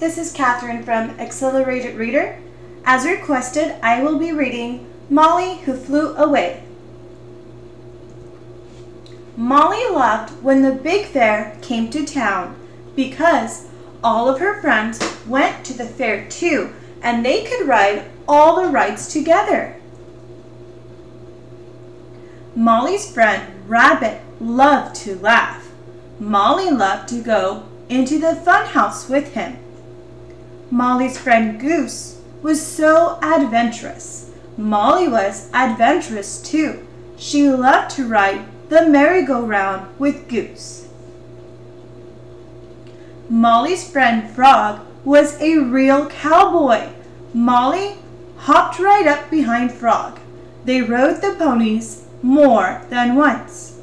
this is Catherine from Accelerated Reader. As requested, I will be reading Molly Who Flew Away. Molly loved when the big fair came to town because all of her friends went to the fair too, and they could ride all the rides together. Molly's friend Rabbit loved to laugh. Molly loved to go into the fun house with him. Molly's friend Goose was so adventurous. Molly was adventurous too. She loved to ride the merry-go-round with Goose. Molly's friend Frog was a real cowboy. Molly hopped right up behind Frog. They rode the ponies more than once.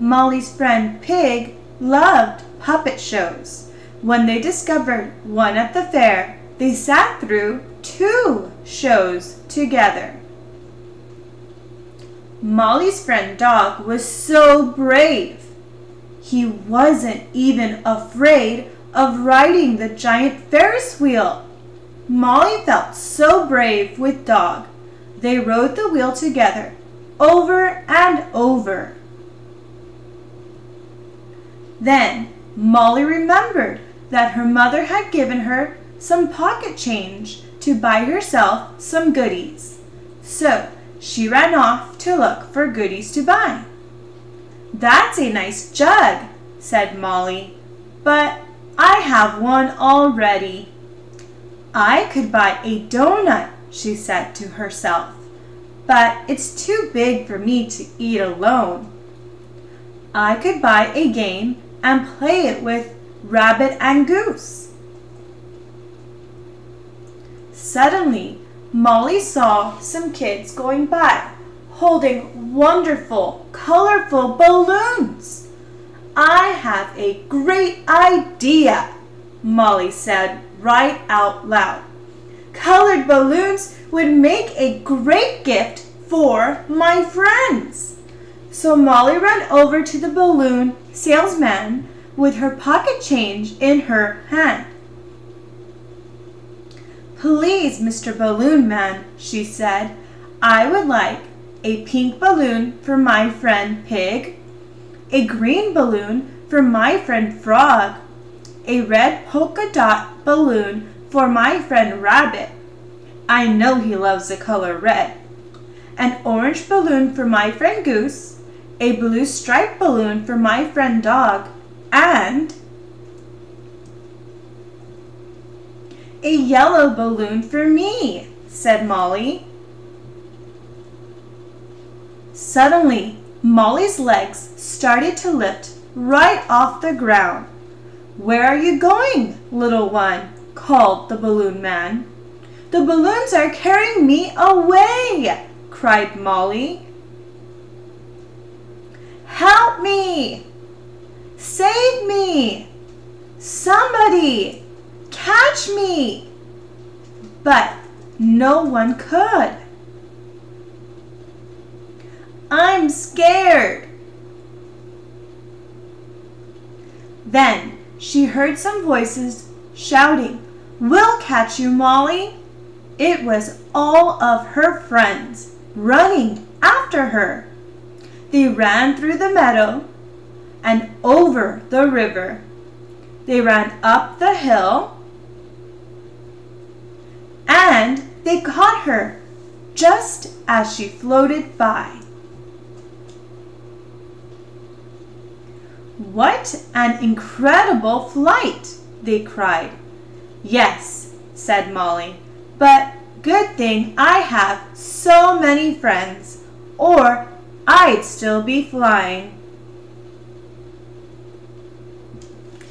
Molly's friend Pig loved puppet shows. When they discovered one at the fair, they sat through 2 shows together. Molly's friend Dog was so brave. He wasn't even afraid of riding the giant Ferris wheel. Molly felt so brave with Dog. They rode the wheel together, over and over. Then Molly remembered that her mother had given her some pocket change to buy herself some goodies. So she ran off to look for goodies to buy. "That's a nice jug," said Molly, "but I have one already." "I could buy a donut," she said to herself, "but it's too big for me to eat alone. I could buy a game and play it with Rabbit and Goose." Suddenly, Molly saw some kids going by, holding wonderful, colorful balloons. "I have a great idea," Molly said right out loud. "Colored balloons would make a great gift for my friends." So Molly ran over to the balloon salesman with her pocket change in her hand. "Please, Mr. Balloon Man," she said, "I would like a pink balloon for my friend Pig, a green balloon for my friend Frog, a red polka dot balloon for my friend Rabbit. I know he loves the color red. An orange balloon for my friend Goose, a blue striped balloon for my friend Dog, and a yellow balloon for me," said Molly. Suddenly, Molly's legs started to lift right off the ground. "Where are you going, little one?" called the balloon man. "The balloons are carrying me away!" cried Molly. "Help me! Save me! Somebody! Catch me!" But no one could. "I'm scared." Then she heard some voices shouting, "We'll catch you, Molly." It was all of her friends running after her. They ran through the meadow and over the river. They ran up the hill, and they caught her just as she floated by. "What an incredible flight!" they cried. "Yes," said Molly, "but good thing I have so many friends, or I'd still be flying."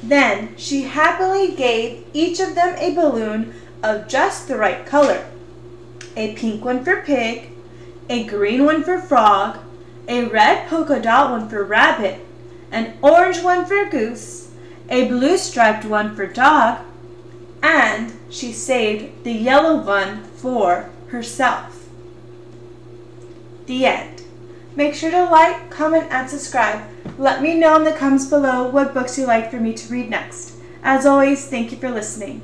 Then she happily gave each of them a balloon of just the right color. A pink one for Pig, a green one for Frog, a red polka dot one for Rabbit, an orange one for Goose, a blue striped one for Dog, and she saved the yellow one for herself. The end. Make sure to like, comment, and subscribe. Let me know in the comments below what books you'd like for me to read next. As always, thank you for listening.